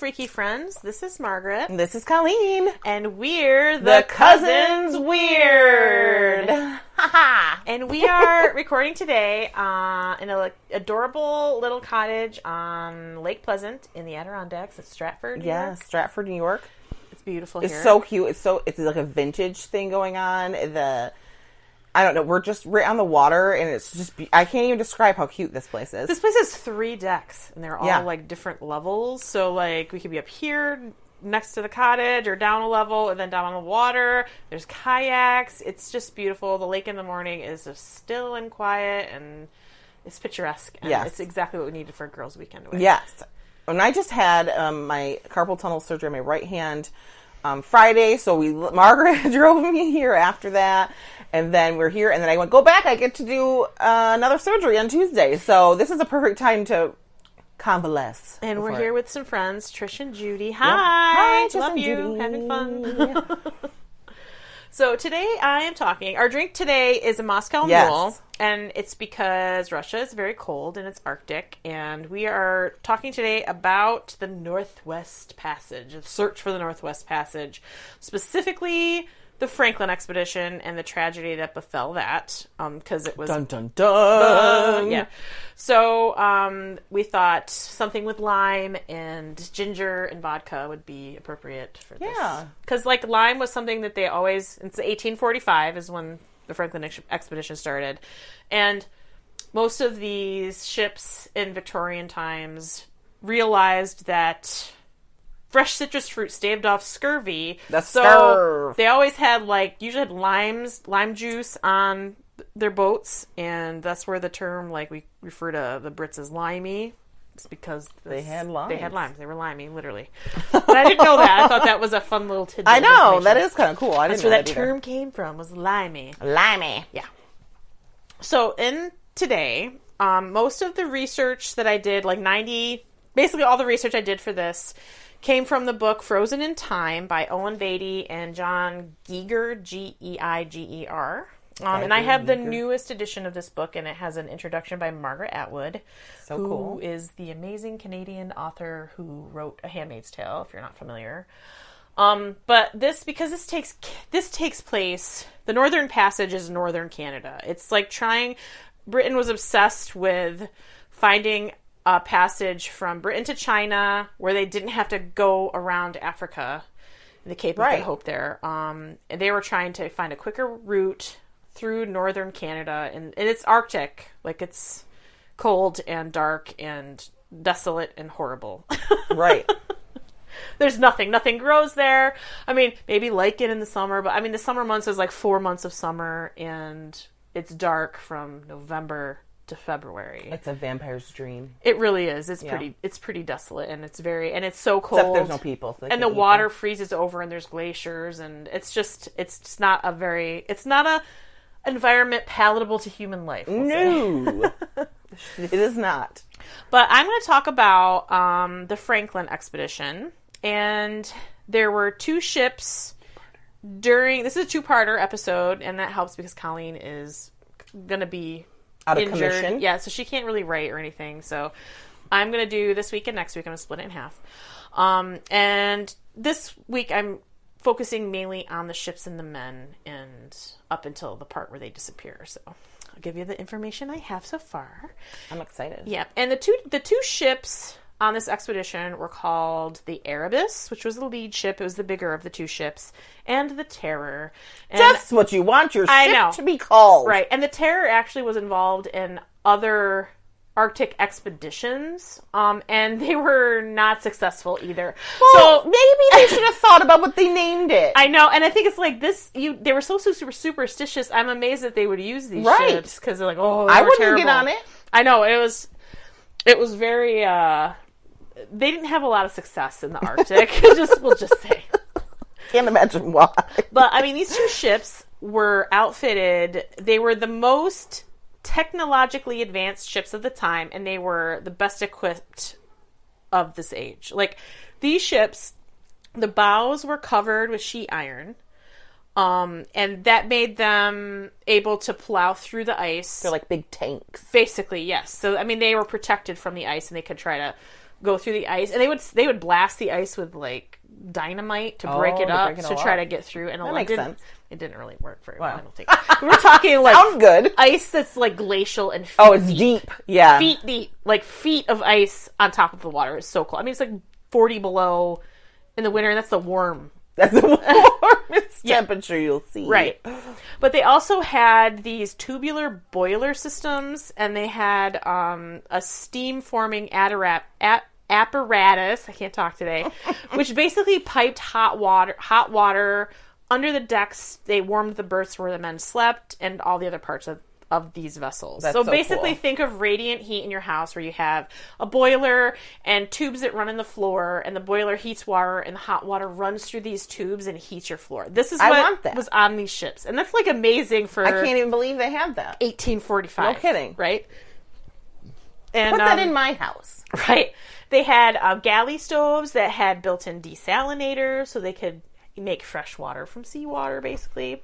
Freaky Friends. This is Margaret. And this is Colleen. And we're the Cousins Weird. And we are recording today in an adorable little cottage on Lake Pleasant in the Adirondacks at Stratford, New York. Stratford, New York. It's beautiful here. It's so cute. It's like a vintage thing going on. I don't know. We're just right on the water, and it's just... I can't even describe how cute this place is. This place has 3 decks, and they're all, like, different levels. So, like, we could be up here next to the cottage or down a level and then down on the water. There's kayaks. It's just beautiful. The lake in the morning is just still and quiet, and it's picturesque. And it's exactly what we needed for a girls' weekend away. Yes. And I just had my carpal tunnel surgery on my right hand Friday, so Margaret drove me here after that. And then we're here, and then I went, go back, I get to do another surgery on Tuesday. So this is a perfect time to convalesce. And we're here with some friends, Trish and Judy. Hi! Yep. Hi, Trish love and you. Judy. Having fun. So today I am talking, our drink today is a Moscow Mule. And it's because Russia is very cold and it's Arctic. And we are talking today about the Northwest Passage, the search for the Northwest Passage. Specifically... the Franklin expedition and the tragedy that befell that, because it was... Dun, dun, dun! Yeah. So, we thought something with lime and ginger and vodka would be appropriate for this. Yeah. Because, like, lime was something that they always... It's 1845 is when the Franklin expedition started. And most of these ships in Victorian times realized that... fresh citrus fruit staved off scurvy. So they always had usually had lime juice on their boats, and that's where the term, we refer to the Brits as limey. It's because they had limes. They had limes. They were limey, literally. But I didn't know that. I thought that was a fun little tidbit. I know. That is kind of cool. I didn't know that's where that term came from, was limey. Limey. Yeah. So today, most of the research that I did, basically all the research I did for this came from the book Frozen in Time by Owen, Beattie, and John Geiger, Geiger. And I have the newest edition of this book, and it has an introduction by Margaret Atwood, who is the amazing Canadian author who wrote A Handmaid's Tale, if you're not familiar. But this takes place, the Northern Passage is northern Canada. It's like Britain was obsessed with finding a passage from Britain to China where they didn't have to go around Africa, the Cape of Good Hope there. And they were trying to find a quicker route through northern Canada. And it's Arctic. It's cold and dark and desolate and horrible. Right. There's nothing. Nothing grows there. I mean, maybe lichen in the summer, but the summer months is 4 months of summer, and it's dark from November to February. It's a vampire's dream. It really is. It's pretty desolate, and it's so cold. Except there's no people. So and the water freezes over, and there's glaciers, and it's not a environment palatable to human life. No. It is not. But I'm going to talk about the Franklin expedition, and there were 2 ships this is a 2-parter episode, and that helps because Colleen is going to be out of injured. Commission. Yeah, so she can't really write or anything. So I'm going to do this week and next week. I'm going to split it in half. And this week I'm focusing mainly on the ships and the men and up until the part where they disappear. So I'll give you the information I have so far. I'm excited. Yeah. And the two ships on this expedition were called the Erebus, which was the lead ship. It was the bigger of the 2 ships, and the Terror. And just what you want your ship to be called. Right. And the Terror actually was involved in other Arctic expeditions, and they were not successful either. Well, so maybe they should have thought about what they named it. I know, and I think it's this. They were so super superstitious. I'm amazed that they would use these ships because they're I wouldn't terrible. Get on it. I know it was very. They didn't have a lot of success in the Arctic. We'll just say. Can't imagine why. But these 2 ships were outfitted. They were the most technologically advanced ships of the time, and they were the best equipped of this age. These ships, the bows were covered with sheet iron, and that made them able to plow through the ice. They're like big tanks. Basically, yes. So, they were protected from the ice, and they could try to go through the ice, and they would blast the ice with like dynamite to break it up to try to get through. And that makes sense. It didn't really work very well. I don't think. We're talking like sounds good. Ice that's like glacial and feet it's deep. Yeah, feet deep, like feet of ice on top of the water. It's so cold. I mean, it's like 40 below in the winter, and that's the warm. That's the warmest temperature you'll see. Right. But they also had these tubular boiler systems, and they had a steam-forming apparatus, I can't talk today, which basically piped hot water under the decks. They warmed the berths where the men slept and all the other parts of these vessels. That's so so basically cool. think of radiant heat in your house where you have a boiler and tubes that run in the floor, and the boiler heats water and the hot water runs through these tubes and heats your floor. This is what was on these ships. And that's like amazing for... I can't even believe they had that. 1845. No kidding. Right? And, put that in my house. Right. They had galley stoves that had built-in desalinators so they could make fresh water from seawater, basically.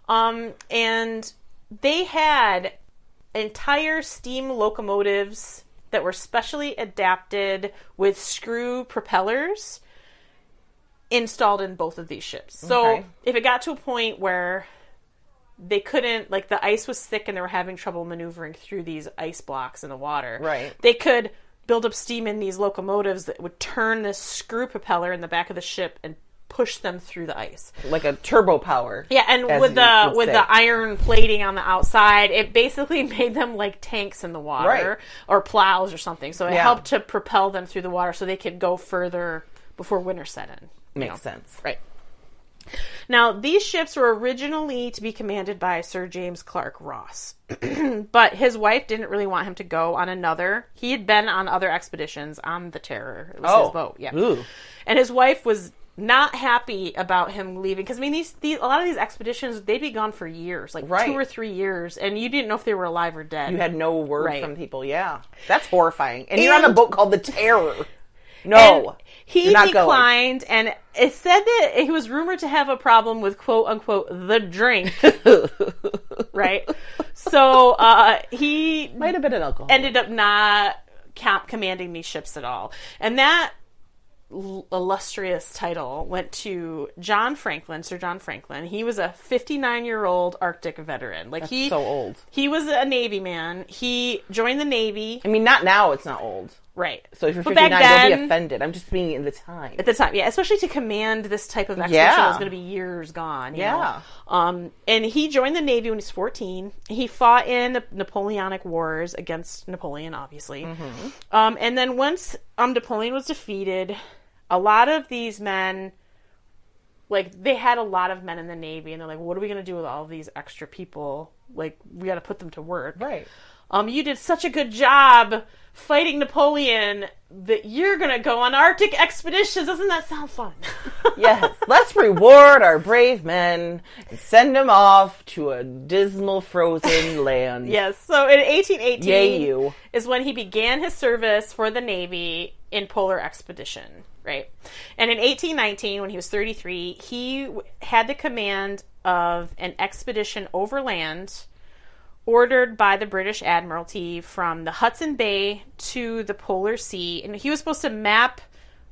And they had entire steam locomotives that were specially adapted with screw propellers installed in both of these ships. So if it got to a point where they couldn't, like the ice was thick and they were having trouble maneuvering through these ice blocks in the water, they could build up steam in these locomotives that would turn this screw propeller in the back of the ship and push them through the ice, like a turbo power. Yeah, and with the iron plating on the outside, it basically made them like tanks in the water or plows or something. So it helped to propel them through the water so they could go further before winter set in. Makes sense, right? Now, these ships were originally to be commanded by Sir James Clark Ross, but his wife didn't really want him to go on another. He had been on other expeditions on the Terror. It was his boat, and his wife was not happy about him leaving, because I mean, these a lot of these expeditions, they'd be gone for years, like 2 or 3 years, and you didn't know if they were alive or dead. You had no word from people. Yeah, that's horrifying. And you're on a boat called the Terror. No, he declined, and it said that he was rumored to have a problem with quote unquote the drink. Right, so he might have been an alcoholic. Ended up not commanding these ships at all, and that illustrious title went to Sir John Franklin. He was a 59-year-old Arctic veteran. Like That's so old. He was a Navy man. He joined the Navy. I mean, not now. It's not old. Right. So if you're 59, don't be offended. I'm just being in the time. At the time, yeah. Especially to command this type of expedition that was going to be years gone. You know? And he joined the Navy when he was 14. He fought in the Napoleonic Wars against Napoleon, obviously. And then once Napoleon was defeated, a lot of these men, like, they had a lot of men in the Navy, and they're like, what are we going to do with all of these extra people? Like, we got to put them to work. Right. You did such a good job fighting Napoleon that you're going to go on Arctic expeditions. Doesn't that sound fun? Yes. Let's reward our brave men and send them off to a dismal frozen land. Yes. So in 1818 Yay, you. is when he began his service for the Navy in polar expedition. Right. And in 1819, when he was 33, he had the command of an expedition overland ordered by the British Admiralty from the Hudson Bay to the Polar Sea. And he was supposed to map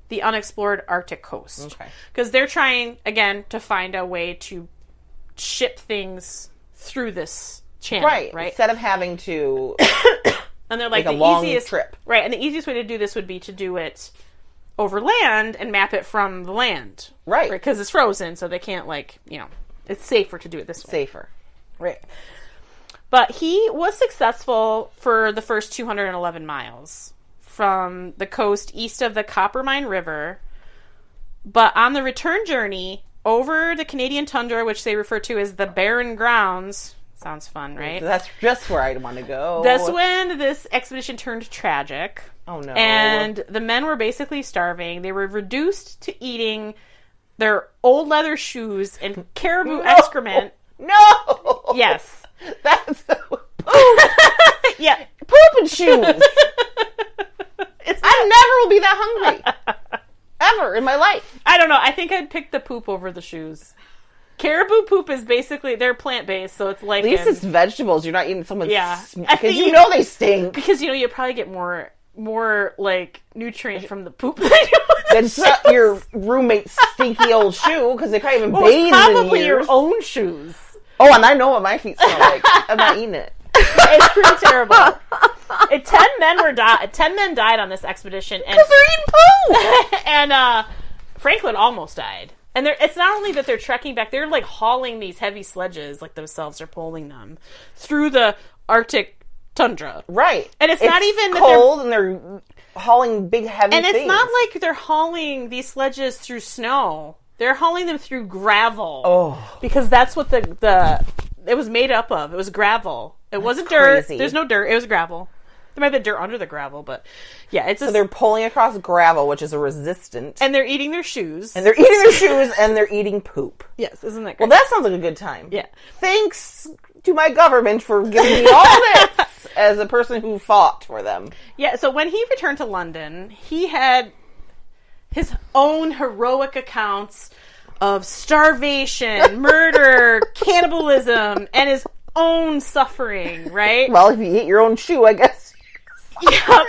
the unexplored Arctic coast. Because they're trying, again, to find a way to ship things through this channel. Right. Instead of having to... And they're like a long trip. Right. And the easiest way to do this would be to do it over land and map it from the land. Right. Because it's frozen, so they can't, like, you know, it's safer to do it this way. Safer. Right. But he was successful for the first 211 miles from the coast east of the Coppermine River. But on the return journey over the Canadian tundra, which they refer to as the Barren Grounds, sounds fun, right? That's just where I'd want to go. That's when this expedition turned tragic. Oh, no. And the men were basically starving. They were reduced to eating their old leather shoes and caribou excrement. No! Yes. That's poop. Yeah. Poop and shoes. I never will be that hungry. Ever in my life. I don't know. I think I'd pick the poop over the shoes. Caribou poop is basically, they're plant-based, so it's like... At least it's vegetables. You're not eating someone's... Yeah. Because you know they stink. Because, you know, you probably get more more like nutrient from the poop than you would That's not your roommate's stinky old shoe because they can't even Well, bathe it's probably in your years. own shoes. Oh, and I know what my feet smell like. I'm not eating it. It's pretty terrible. 10 men died on this expedition, and Because they're eating poo! and Franklin almost died. And it's not only that they're trekking back; they're like hauling these heavy sledges, like themselves are pulling them through the Arctic tundra. Right. And it's not even that cold, and they're hauling big, heavy And things. it's not like they're hauling these sledges through snow. They're hauling them through gravel. Oh. Because that's what it was made up of. It was gravel. It wasn't dirt. There's no dirt. It was gravel. There might be dirt under the gravel, but yeah, So they're pulling across gravel, which is a resistant. And they're eating their shoes. And they're eating their shoes, and they're eating poop. Yes, isn't that great? Well, that sounds like a good time. Yeah. Thanks to my government for giving me all this as a person who fought for them. Yeah, so when he returned to London, he had his own heroic accounts of starvation, murder, cannibalism, and his own suffering, right? Well, if you eat your own shoe, I guess. Yeah.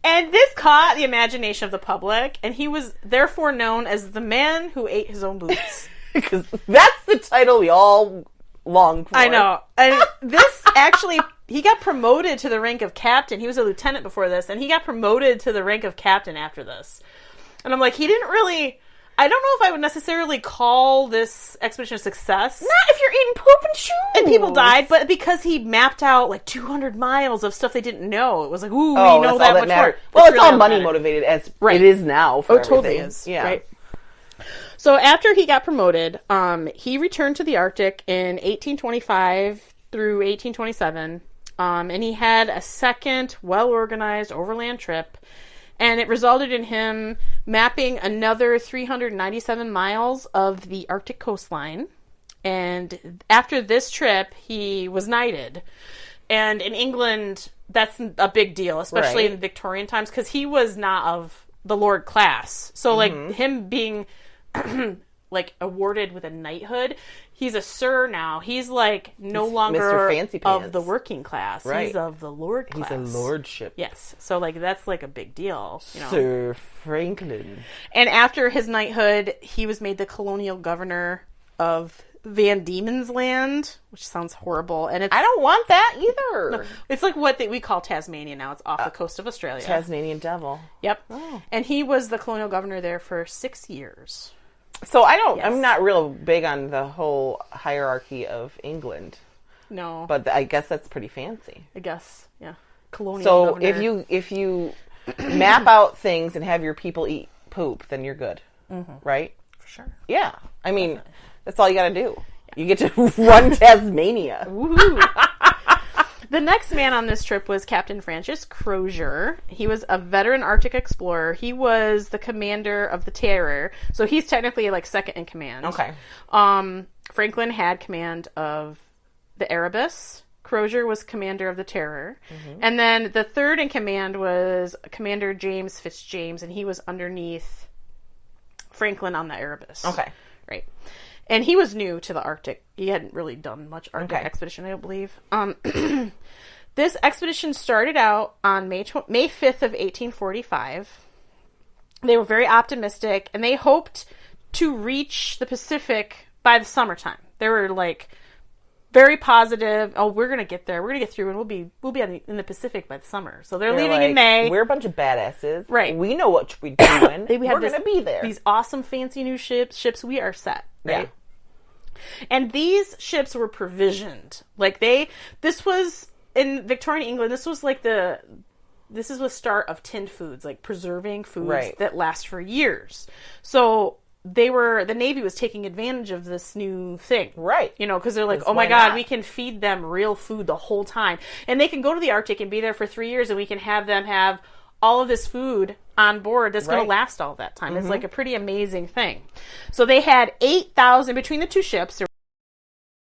And this caught the imagination of the public, and he was therefore known as the man who ate his own boots. Because that's the title we all long for. I know. And this actually, he got promoted to the rank of captain. He was a lieutenant before this, and he got promoted to the rank of captain after this. And I'm like, he didn't really... I don't know if I would necessarily call this expedition a success. Not if you're eating poop and shoes. And people died, but because he mapped out like 200 miles of stuff they didn't know. It was like, ooh, we know that much more. Well, it's all money motivated as it is now for everything. Totally is. Yeah. Right. So after he got promoted, he returned to the Arctic in 1825 through 1827, and he had a second well-organized overland trip. And it resulted in him mapping another 397 miles of the Arctic coastline. And after this trip, he was knighted. And in England, that's a big deal, especially in the Victorian times, because he was not of the lord class. So, like, him being, like, awarded with a knighthood, he's a sir now. He's, like, no longer Mr. Fancy Pants. of the working class. Right. He's of the lord class. He's a lordship. Yes. So, like, that's, like, a big deal. You know? Sir Franklin. And after his knighthood, he was made the colonial governor of Van Diemen's Land, which sounds horrible. And I don't want that either. No, it's like what we call Tasmania now. It's off the coast of Australia. Tasmanian devil. Yep. Oh. And he was the colonial governor there for 6 years. So I'm not real big on the whole hierarchy of England. No. But I guess that's pretty fancy. I guess, yeah. Colonial So governor. if you map out things and have your people eat poop, then you're good. Right? For sure. Yeah. I mean, that's all you got to do. Yeah. You get to run Tasmania. Woohoo. The next man on this trip was Captain Francis Crozier. He was a veteran Arctic explorer. He was the commander of the Terror. So he's technically like second in command. Okay. Franklin had command of the Erebus. Crozier was commander of the Terror. And then the third in command was Commander James Fitzjames, and he was underneath Franklin on the Erebus. Okay. Right. And he was new to the Arctic. He hadn't really done much Arctic expedition, I don't believe. This expedition started out on May 5th of 1845. They were very optimistic, and they hoped to reach the Pacific by the summertime. They were like very positive. Oh, we're gonna get there. We're gonna get through, and we'll be in the Pacific by the summer. So they're leaving in May. We're a bunch of badasses, right? We know what we're doing. We're gonna be there. These awesome, fancy new ships. We are set, right? Yeah. And these ships were provisioned. Like this was in Victorian England. This was like this is the start of tinned foods, like preserving foods that last for years. So the Navy was taking advantage of this new thing. Right. You know, because they're like, oh my God, we can feed them real food the whole time. And they can go to the Arctic and be there for 3 years, and we can have them have all of this food on board that's going to last all that time. It's like a pretty amazing thing. So they had 8,000, between the two ships, there